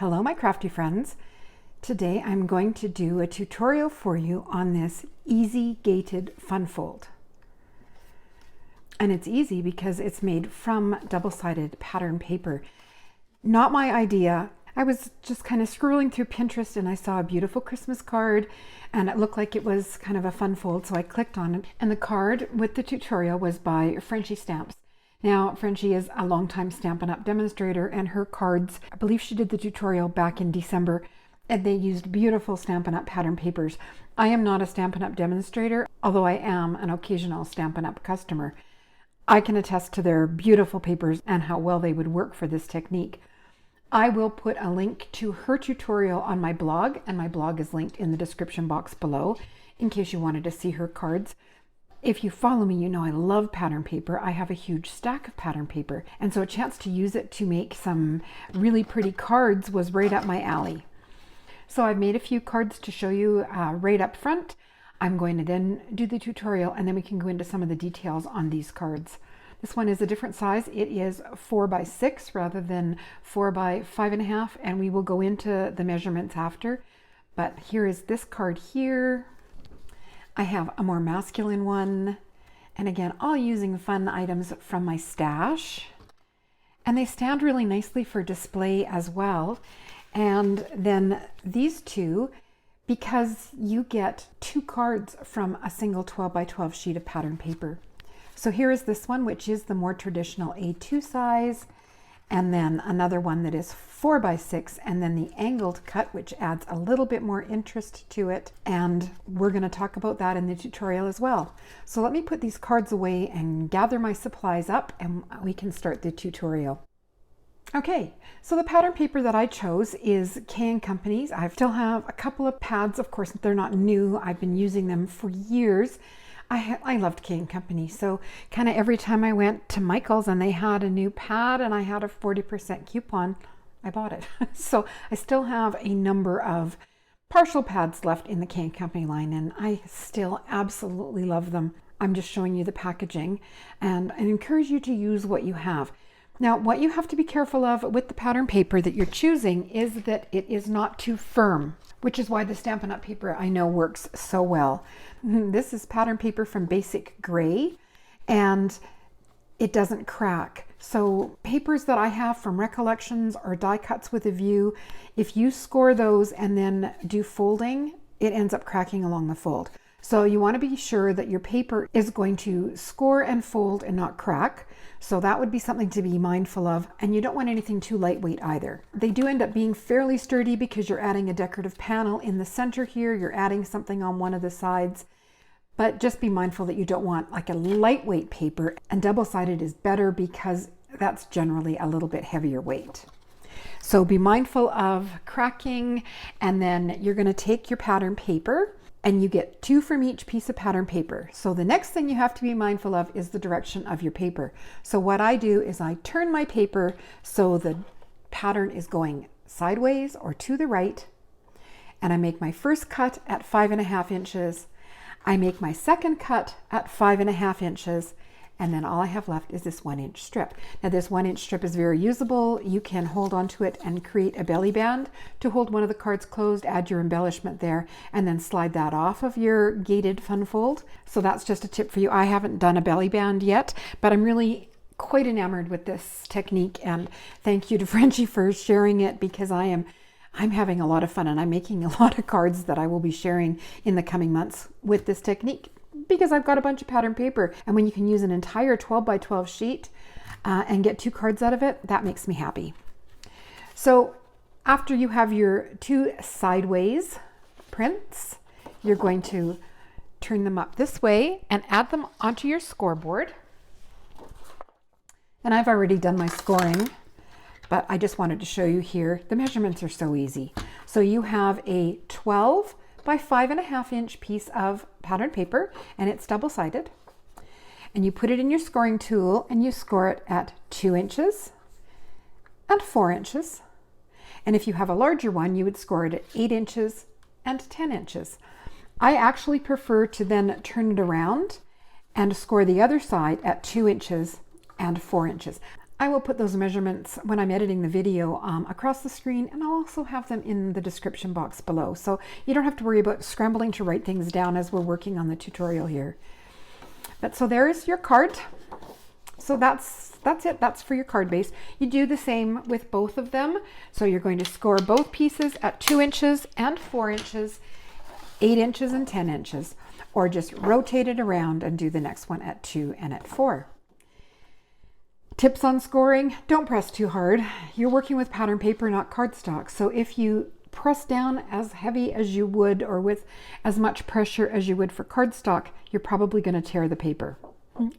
Hello, my crafty friends. Today I'm going to do a tutorial for you on this easy gated fun fold. And it's easy because it's made from double-sided pattern paper. Not my idea. I was just kind of scrolling through Pinterest and I saw a beautiful Christmas card and it looked like it was kind of a fun fold, so I clicked on it. And the card with the tutorial was by Frenchie Stamps. Now, Frenchie is a longtime Stampin' Up! Demonstrator, and her cards, I believe she did the tutorial back in December, and they used beautiful Stampin' Up! Pattern papers. I am not a Stampin' Up! Demonstrator, although I am an occasional Stampin' Up! Customer. I can attest to their beautiful papers and how well they would work for this technique. I will put a link to her tutorial on my blog, and my blog is linked in the description box below in case you wanted to see her cards. If you follow me, you know I love pattern paper. I have a huge stack of pattern paper, and so a chance to use it to make some really pretty cards was right up my alley. So I've made a few cards to show you right up front. I'm going to then do the tutorial, and then we can go into some of the details on these cards. This one is a different size. It is 4 by 6 rather than 4 by 5.5, and we will go into the measurements after. But here is this card here. I have a more masculine one, and again, all using fun items from my stash. And they stand really nicely for display as well. And then these two, because you get 2 cards from a single 12 by 12 sheet of pattern paper. So here is this one, which is the more traditional A2 size, and then another one that is 4 by 6, and then the angled cut, which adds a little bit more interest to it. And we're going to talk about that in the tutorial as well. So let me put these cards away and gather my supplies up, and we can start the tutorial. Okay, so the pattern paper that I chose is K & Company's. I still have a couple of pads. Of course, they're not new. I've been using them for years. I loved K & Company, so kind of every time I went to Michael's and they had a new pad and I had a 40% coupon, I bought it. So I still have a number of partial pads left in the K & Company line, and I still absolutely love them. I'm just showing you the packaging, and I encourage you to use what you have. Now, what you have to be careful of with the pattern paper that you're choosing is that it is not too firm, which is why the Stampin' Up! Paper I know works so well. This is pattern paper from Basic Gray, and it doesn't crack. So papers that I have from Recollections or die cuts with a view, if you score those and then do folding, it ends up cracking along the fold. So you want to be sure that your paper is going to score and fold and not crack. So that would be something to be mindful of. And you don't want anything too lightweight either. They do end up being fairly sturdy because you're adding a decorative panel in the center here. You're adding something on one of the sides. But just be mindful that you don't want like a lightweight paper, and double-sided is better because that's generally a little bit heavier weight. So be mindful of cracking, and then you're going to take your pattern paper, and you get 2 from each piece of pattern paper. So the next thing you have to be mindful of is the direction of your paper. So what I do is I turn my paper so the pattern is going sideways or to the right, and I make my first cut at 5.5 inches. I make my second cut at 5.5 inches, and then all I have left is this 1-inch strip. Now this 1-inch strip is very usable. You can hold onto it and create a belly band to hold one of the cards closed, add your embellishment there, and then slide that off of your gated fun fold. So that's just a tip for you. I haven't done a belly band yet, but I'm really quite enamored with this technique, and thank you to Frenchie for sharing it, because I'm having a lot of fun, and I'm making a lot of cards that I will be sharing in the coming months with this technique, because I've got a bunch of pattern paper, and when you can use an entire 12 by 12 sheet and get 2 cards out of it, that makes me happy. So after you have your 2 sideways prints, you're going to turn them up this way and add them onto your scoreboard. And I've already done my scoring, but I just wanted to show you here. The measurements are so easy. So you have a 12 by 5.5 inch piece of pattern paper, and it's double-sided. And you put it in your scoring tool and you score it at 2 inches and 4 inches. And if you have a larger one, you would score it at 8 inches and 10 inches. I actually prefer to then turn it around and score the other side at 2 inches and 4 inches. I will put those measurements when I'm editing the video across the screen, and I'll also have them in the description box below. So you don't have to worry about scrambling to write things down as we're working on the tutorial here. But so there's your card. So that's it. That's for your card base. You do the same with both of them. So you're going to score both pieces at 2 inches and 4 inches, 8 inches and 10 inches, or just rotate it around and do the next one at 2 and at 4. Tips on scoring: don't press too hard. You're working with pattern paper, not cardstock. So if you press down as heavy as you would, or with as much pressure as you would for cardstock, you're probably going to tear the paper.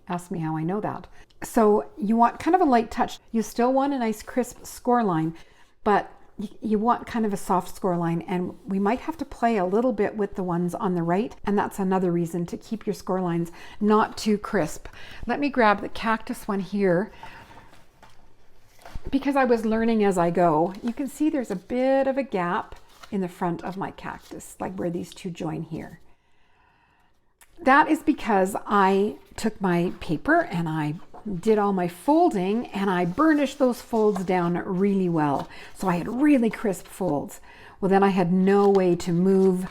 Ask me how I know that. So you want kind of a light touch. You still want a nice crisp score line, but you want kind of a soft score line, and we might have to play a little bit with the ones on the right, and that's another reason to keep your score lines not too crisp. Let me grab the cactus one here, because I was learning as I go. You can see there's a bit of a gap in the front of my cactus, like where these two join here. That is because I took my paper and I did all my folding, and I burnished those folds down really well. So I had really crisp folds. Well, then I had no way to move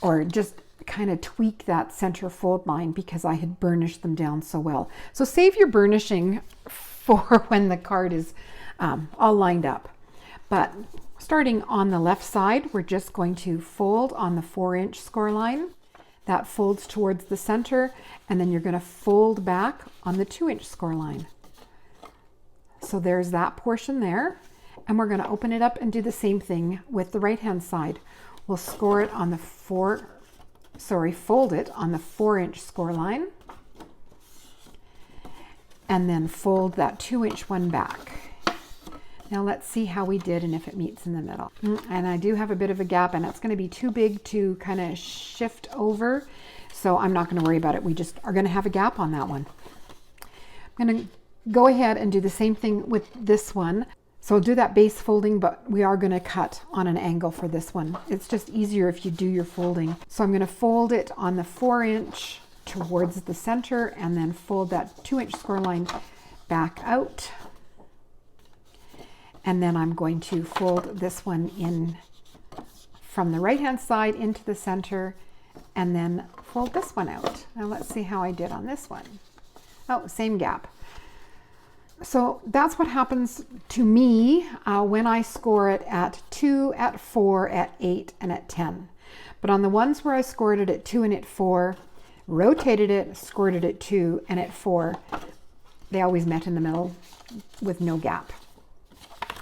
or just kind of tweak that center fold line because I had burnished them down so well. So save your burnishing for when the card is all lined up. But starting on the left side, we're just going to fold on the 4-inch score line. That folds towards the center, and then you're going to fold back on the 2-inch score line. So there's that portion there, and we're going to open it up and do the same thing with the right hand side. We'll score it on the fold it on the 4-inch score line, and then fold that 2-inch one back. Now let's see how we did and if it meets in the middle. And I do have a bit of a gap, and it's going to be too big to kind of shift over. So I'm not going to worry about it. We just are going to have a gap on that one. I'm going to go ahead and do the same thing with this one. So I'll do that base folding, but we are going to cut on an angle for this one. It's just easier if you do your folding. So I'm going to fold it on the 4-inch towards the center, and then fold that 2-inch score line back out. And then I'm going to fold this one in from the right hand side into the center, and then fold this one out. Now let's see how I did on this one. Oh, same gap. So that's what happens to me when I score it at 2, at 4, at 8, and at 10. But on the ones where I scored it at 2 and at 4, rotated it, scored it at 2 and at 4, they always met in the middle with no gap.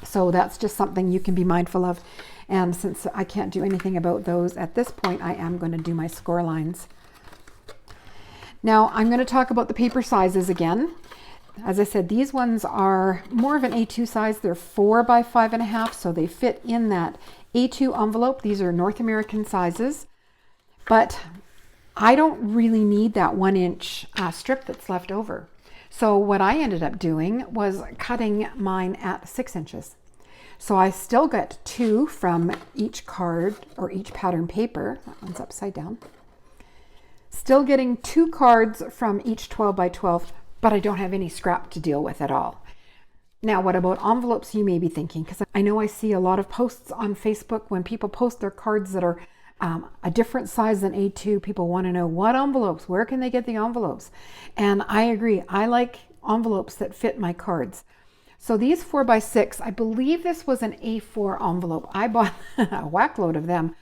So that's just something you can be mindful of. And since I can't do anything about those at this point, I am going to do my score lines. Now I'm going to talk about the paper sizes again. As I said, these ones are more of an A2 size. They're 4 by 5.5, so they fit in that A2 envelope. These are North American sizes, but I don't really need that 1-inch strip that's left over. So what I ended up doing was cutting mine at 6 inches. So I still get 2 from each card or each pattern paper. That one's upside down. Still getting 2 cards from each 12 by 12, but I don't have any scrap to deal with at all. Now, what about envelopes, you may be thinking, because I know I see a lot of posts on Facebook when people post their cards that are a different size than A2. People want to know what envelopes, where can they get the envelopes? And I agree, I like envelopes that fit my cards. So these 4 by 6, I believe this was an A4 envelope. I bought a whack load of them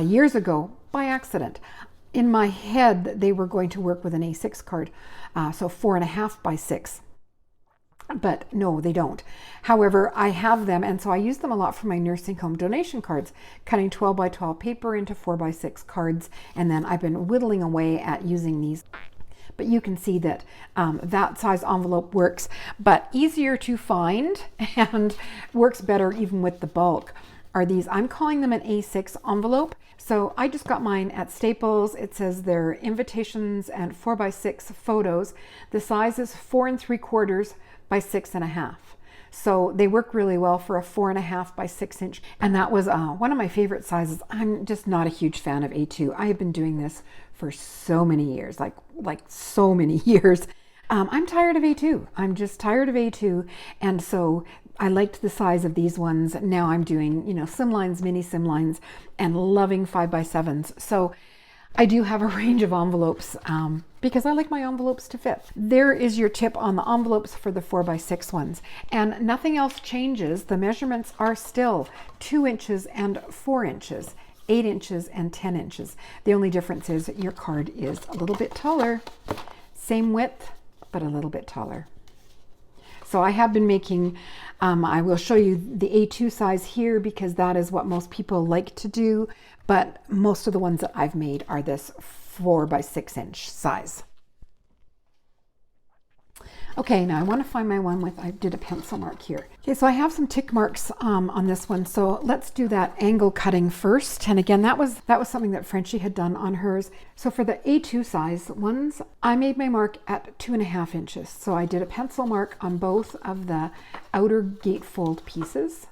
years ago by accident. In my head, they were going to work with an A6 card, so 4.5 by 6. But no, they don't. However, I have them, and so I use them a lot for my nursing home donation cards, cutting 12 by 12 paper into 4 by 6 cards, and then I've been whittling away at using these. But you can see that that size envelope works, but easier to find and works better even with the bulk are these. I'm calling them an A6 envelope. So I just got mine at Staples. It says they're invitations and 4 by 6 photos. The size is 4 3/4 by 6.5. So they work really well for a 4.5 by 6 inch. And that was one of my favorite sizes. I'm just not a huge fan of A2. I have been doing this for so many years, like so many years. I'm tired of A2. I'm just tired of A2. And so I liked the size of these ones. Now I'm doing, slim lines, mini slim lines, and loving 5x7s. So I do have a range of envelopes because I like my envelopes to fit. There is your tip on the envelopes for the 4x6 ones. And nothing else changes. The measurements are still 2 inches and 4 inches, 8 inches and 10 inches. The only difference is your card is a little bit taller. Same width, but a little bit taller. So I have been making, I will show you the A2 size here because that is what most people like to do, but most of the ones that I've made are this 4x6 inch size. Okay, now I want to find my one with, I did a pencil mark here. Okay, so I have some tick marks on this one. So let's do that angle cutting first. And again, that was something that Frenchie had done on hers. So for the A2 size ones, I made my mark at 2.5 inches. So I did a pencil mark on both of the outer gatefold pieces.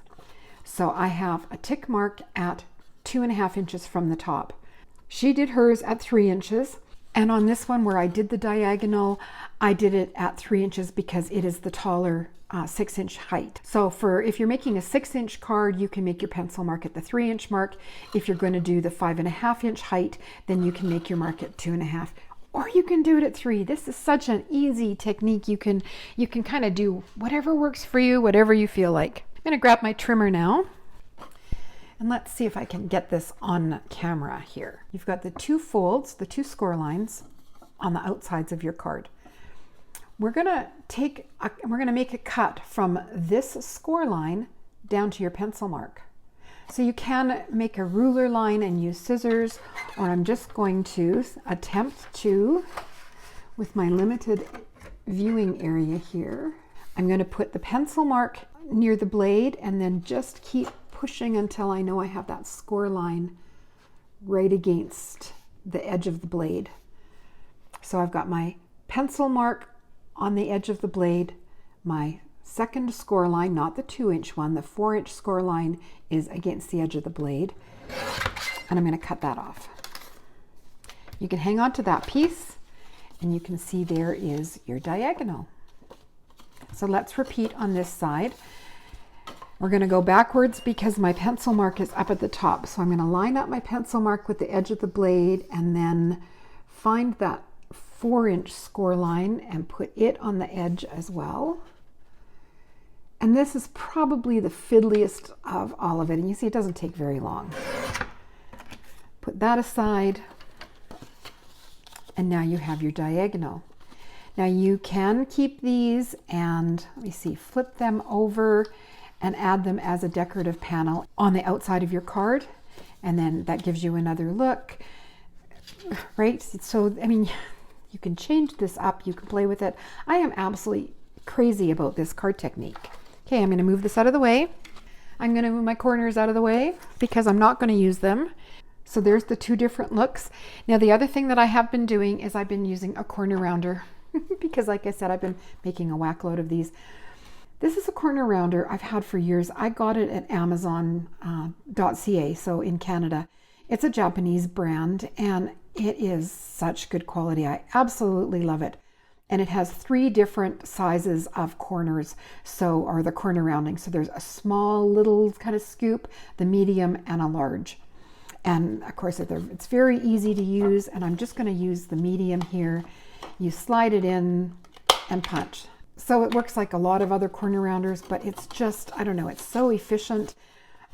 So I have a tick mark at 2.5 inches from the top. She did hers at 3 inches. And on this one where I did the diagonal, I did it at 3 inches because it is the taller 6-inch height. So if you're making a 6-inch card, you can make your pencil mark at the 3-inch mark. If you're going to do the 5.5-inch height, then you can make your mark at 2.5, or you can do it at 3. This is such an easy technique. You can kind of do whatever works for you, whatever you feel like. I'm going to grab my trimmer now. And let's see if I can get this on camera here. You've got the 2 folds, the 2 score lines on the outsides of your card. We're gonna make a cut from this score line down to your pencil mark. So you can make a ruler line and use scissors, or I'm just going to attempt to, with my limited viewing area here, I'm going to put the pencil mark near the blade and then just keep pushing until I know I have that score line right against the edge of the blade. So I've got my pencil mark on the edge of the blade, my second score line, not the 2-inch one, the 4-inch score line is against the edge of the blade, and I'm going to cut that off. You can hang on to that piece and you can see there is your diagonal. So let's repeat on this side. We're going to go backwards because my pencil mark is up at the top. So I'm going to line up my pencil mark with the edge of the blade and then find that 4-inch score line and put it on the edge as well. And this is probably the fiddliest of all of it. And you see it doesn't take very long. Put that aside. And now you have your diagonal. Now you can keep these and, let me see, flip them over and add them as a decorative panel on the outside of your card. And then that gives you another look, right? So, I mean, you can change this up, you can play with it. I am absolutely crazy about this card technique. Okay, I'm gonna move this out of the way. I'm gonna move my corners out of the way because I'm not gonna use them. So there's the 2 different looks. Now the other thing that I have been doing is I've been using a corner rounder because like I said, I've been making a whack load of these. This is a corner rounder I've had for years. I got it at Amazon.ca, so in Canada. It's a Japanese brand and it is such good quality. I absolutely love it. And it has 3 different sizes of corners, or the corner rounding. So there's a small little kind of scoop, the medium, and a large. And of course, it's very easy to use, and I'm just going to use the medium here. You slide it in and punch. So it works like a lot of other corner rounders, but it's just, I don't know, it's so efficient.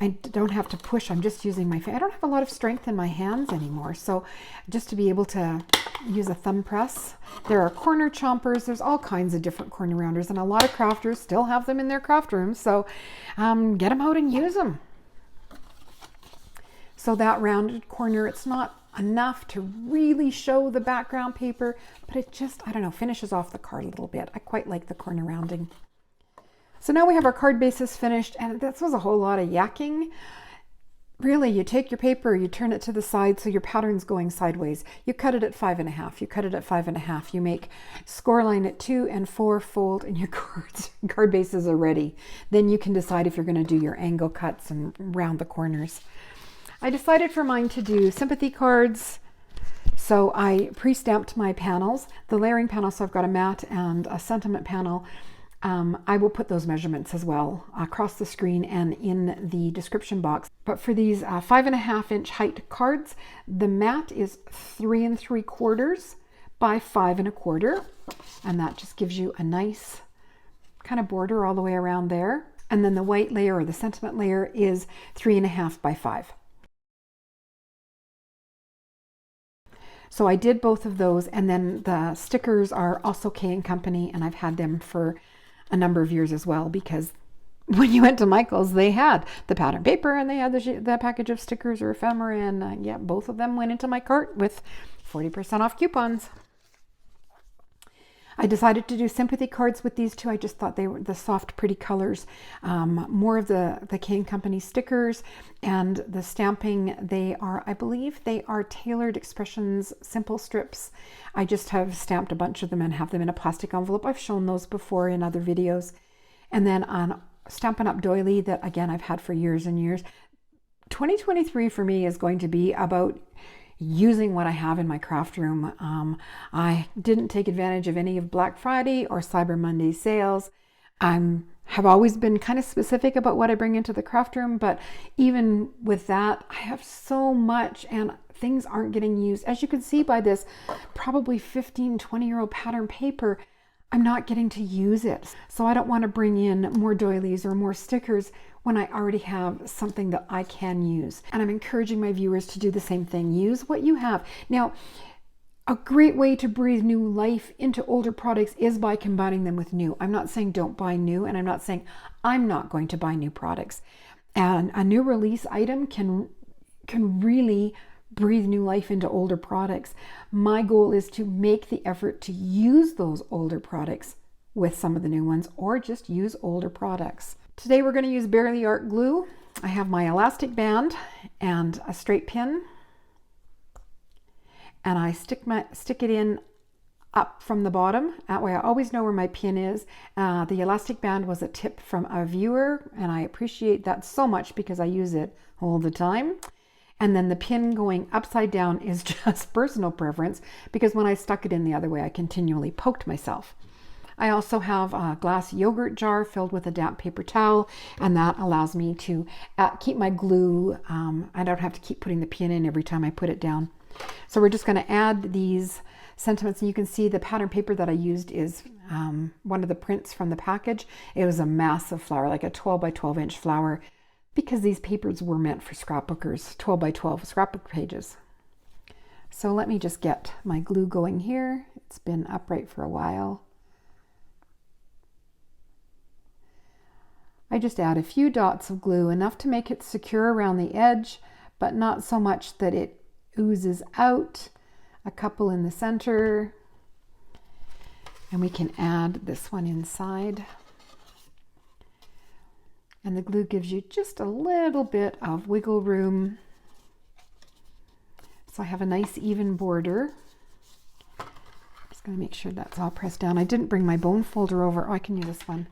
I don't have to push, I'm just using my I don't have a lot of strength in my hands anymore. So just to be able to use a thumb press. There are corner chompers, there's all kinds of different corner rounders, and a lot of crafters still have them in their craft rooms. So get them out and use them. So that rounded corner, it's not enough to really show the background paper, but it just, I don't know, finishes off the card a little bit. I quite like the corner rounding. So now we have our card bases finished, and this was a whole lot of yakking. Really, you take your paper, you turn it to the side so your pattern's going sideways. You cut it at 5.5, you cut it at 5.5, you make score line at 2 and 4, fold, and your card bases are ready. Then you can decide if you're going to do your angle cuts and round the corners. I decided for mine to do sympathy cards. So I pre-stamped my panels, the layering panel, so I've got a matte and a sentiment panel. I will put those measurements as well across the screen and in the description box. But for these 5.5 inch height cards, the matte is 3 3/4 by 5 1/4. And that just gives you a nice kind of border all the way around there. And then the white layer, or the sentiment layer, is 3.5 by 5. So I did both of those, and then the stickers are also K & Company, and I've had them for a number of years as well, because when you went to Michael's, they had the pattern paper and they had the package of stickers or ephemera, and yeah, both of them went into my cart with 40% off coupons. I decided to do sympathy cards with these two. I just thought they were the soft, pretty colors. More of the K & Company stickers, and the stamping, they are, I believe they are Tailored Expressions simple strips. I just have stamped a bunch of them and have them in a plastic envelope. I've shown those before in other videos. And then on Stampin' Up! Doily, that again I've had for years and years. 2023 for me is going to be about using what I have in my craft room. I didn't take advantage of any of Black Friday or Cyber Monday sales. I have always been kind of specific about what I bring into the craft room, but even with that, I have so much and things aren't getting used. As you can see by this probably 15, 20-year-old pattern paper, I'm not getting to use it. So I don't want to bring in more doilies or more stickers when I already have something that I can use. And I'm encouraging my viewers to do the same thing. Use what you have. Now, a great way to breathe new life into older products is by combining them with new. I'm not saying don't buy new, and I'm not saying I'm not going to buy new products. And a new release item can really breathe new life into older products. My goal is to make the effort to use those older products with some of the new ones, or just use older products. Today we're going to use Barely Art glue. I have my elastic band and a straight pin, and I stick it in up from the bottom. That way I always know where my pin is. The elastic band was a tip from a viewer, and I appreciate that so much because I use it all the time. And then the pin going upside down is just personal preference, because when I stuck it in the other way, I continually poked myself. I also have a glass yogurt jar filled with a damp paper towel, and that allows me to keep my glue. I don't have to keep putting the pin in every time I put it down. So we're just going to add these sentiments, and you can see the pattern paper that I used is one of the prints from the package. It was a massive flower, like a 12 by 12 inch flower, because these papers were meant for scrapbookers, 12 by 12 scrapbook pages. So let me just get my glue going here. It's been upright for a while. I just add a few dots of glue, enough to make it secure around the edge, but not so much that it oozes out. A couple in the center, and we can add this one inside. And the glue gives you just a little bit of wiggle room. So I have a nice even border. Just going to make sure that's all pressed down. I didn't bring my bone folder over. Oh, I can use this one.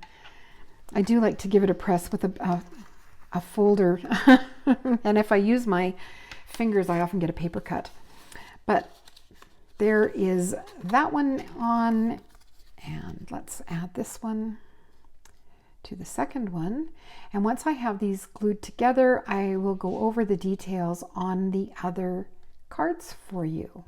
I do like to give it a press with a folder. And if I use my fingers, I often get a paper cut. But there is that one on, and let's add this one to the second one. And once I have these glued together, I will go over the details on the other cards for you.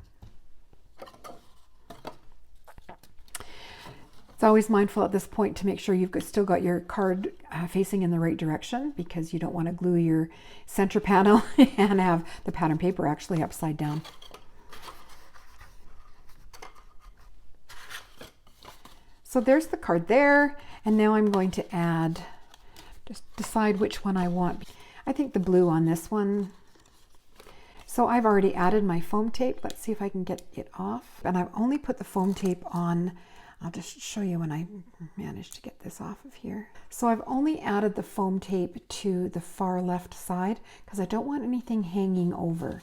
It's always mindful at this point to make sure you've still got your card facing in the right direction, because you don't want to glue your center panel and have the pattern paper actually upside down. So there's the card there, and now I'm going to add, just decide which one I want. I think the blue on this one. So I've already added my foam tape. Let's see if I can get it off. And I've only put the foam tape on, I'll just show you when I manage to get this off of here. So I've only added the foam tape to the far left side because I don't want anything hanging over.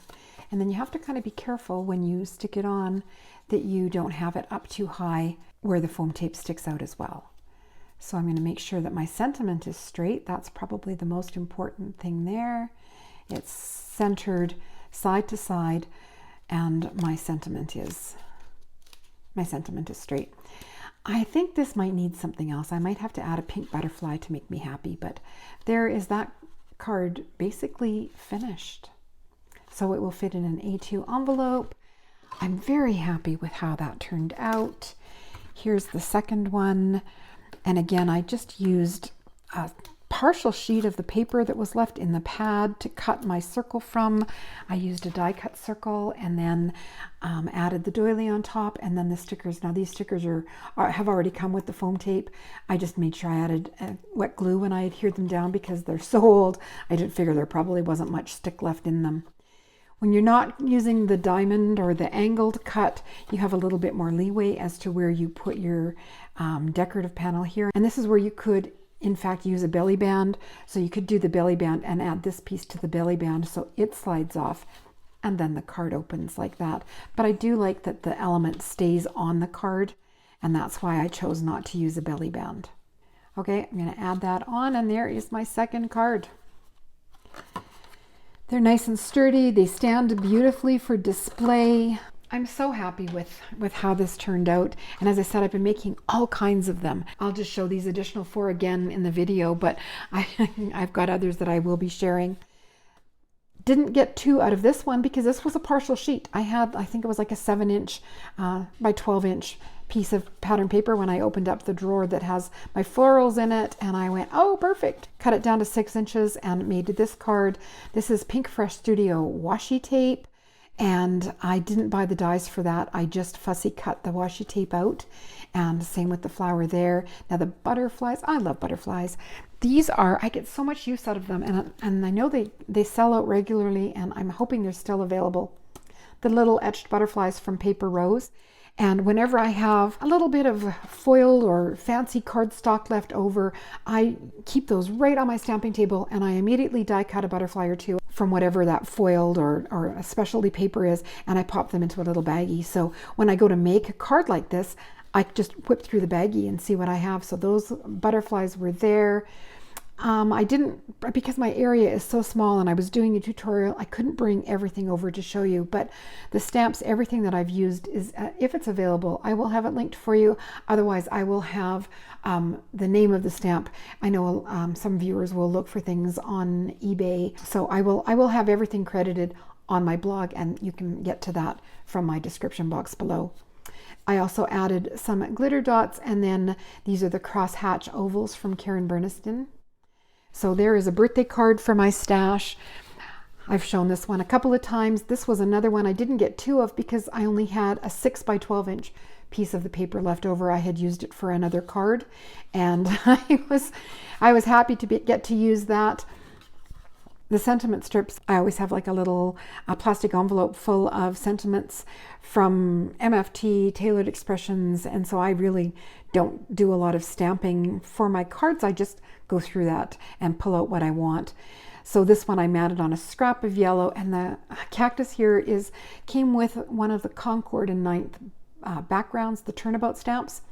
And then you have to kind of be careful when you stick it on that you don't have it up too high where the foam tape sticks out as well. So I'm going to make sure that my sentiment is straight. That's probably the most important thing there. It's centered side to side, and my sentiment is straight. I think this might need something else. I might have to add a pink butterfly to make me happy, but there is that card basically finished. So it will fit in an A2 envelope. I'm very happy with how that turned out. Here's the second one. And again, I just used a partial sheet of the paper that was left in the pad to cut my circle from. I used a die cut circle and then added the doily on top, and then the stickers. Now these stickers have already come with the foam tape. I just made sure I added wet glue when I adhered them down because they're so old. I didn't figure there probably wasn't much stick left in them. When you're not using the diamond or the angled cut, you have a little bit more leeway as to where you put your decorative panel here. And this is where you could, in fact, use a belly band. So you could do the belly band and add this piece to the belly band so it slides off and then the card opens like that. But I do like that the element stays on the card, and that's why I chose not to use a belly band. Okay, I'm going to add that on, and there is my second card. They're nice and sturdy. They stand beautifully for display. I'm so happy with how this turned out. And as I said, I've been making all kinds of them. I'll just show these additional 4 again in the video, but I've got others that I will be sharing. Didn't get 2 out of this one because this was a partial sheet. I think it was like a 7-inch by 12-inch piece of pattern paper when I opened up the drawer that has my florals in it, and I went, oh, perfect. Cut it down to 6 inches and made this card. This is Pink Fresh Studio washi tape, and I didn't buy the dies for that. I just fussy cut the washi tape out, and same with the flower there. Now the butterflies, I love butterflies. These are, I get so much use out of them, and I know they sell out regularly, and I'm hoping they're still available. The little etched butterflies from Paper Rose. And whenever I have a little bit of foiled or fancy cardstock left over, I keep those right on my stamping table, and I immediately die cut a butterfly or 2 from whatever that foiled or a specialty paper is, and I pop them into a little baggie. So when I go to make a card like this, I just whip through the baggie and see what I have. So those butterflies were there. I didn't, because my area is so small and I was doing a tutorial, I couldn't bring everything over to show you, but the stamps, everything that I've used is, if it's available, I will have it linked for you. Otherwise, I will have the name of the stamp. I know some viewers will look for things on eBay, so I will have everything credited on my blog, and you can get to that from my description box below. I also added some glitter dots, and then these are the crosshatch ovals from Karen Berniston. So there is a birthday card for my stash. I've shown this one a couple of times. This was another one I didn't get 2 of because I only had a 6 by 12-inch piece of the paper left over. I had used it for another card, and I was happy to get to use that. The sentiment strips, I always have like a little plastic envelope full of sentiments from MFT, Tailored Expressions, and so I really don't do a lot of stamping for my cards. I just go through that and pull out what I want. So this one I matted on a scrap of yellow, and the cactus here came with one of the Concord and 9th backgrounds, the turnabout stamps.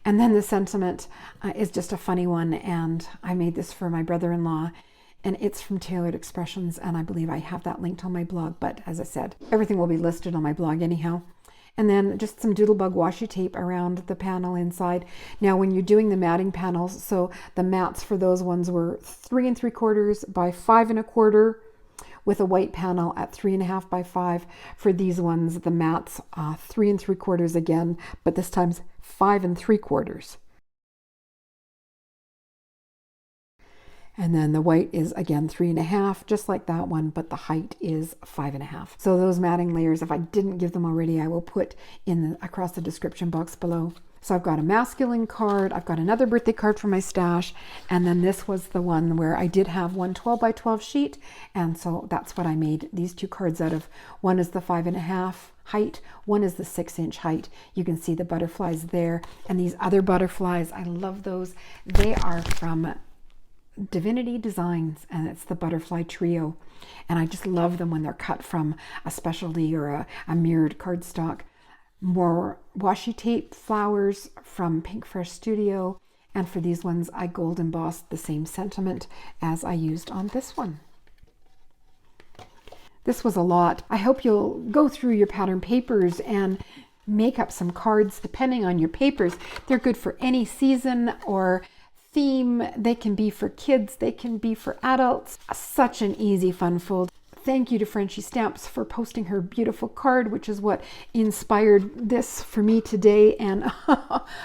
And then the sentiment is just a funny one, and I made this for my brother-in-law. And it's from Tailored Expressions, and I believe I have that linked on my blog. But as I said, everything will be listed on my blog anyhow. And then just some Doodlebug washi tape around the panel inside. Now, when you're doing the matting panels, so the mats for those ones were 3 3/4 by 5 1/4, with a white panel at 3 1/2 by 5. For these ones, the mats 3 3/4 again, but this time's 5 3/4. And then the white is again 3 1/2, just like that one, but the height is 5 1/2. So those matting layers, if I didn't give them already, I will put across the description box below. So I've got a masculine card, I've got another birthday card for my stash, and then this was the one where I did have one 12 by 12 sheet, and so that's what I made these 2 cards out of. One is the 5 1/2 height, one is the 6-inch height. You can see the butterflies there, and these other butterflies, I love those. They are from Divinity Designs, and it's the butterfly trio, and I just love them when they're cut from a specialty or a mirrored cardstock. More washi tape flowers from Pink Fresh Studio, and for these ones I gold embossed the same sentiment as I used on this one. This was a lot. I hope you'll go through your pattern papers and make up some cards depending on your papers. They're good for any season or theme. They can be for kids, they can be for adults. Such an easy, fun fold. Thank you to Frenchie Stamps for posting her beautiful card, which is what inspired this for me today. And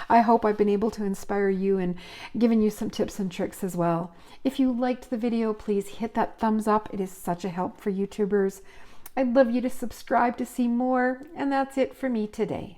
I hope I've been able to inspire you and given you some tips and tricks as well. If you liked the video, please hit that thumbs up. It is such a help for YouTubers. I'd love you to subscribe to see more. And that's it for me today.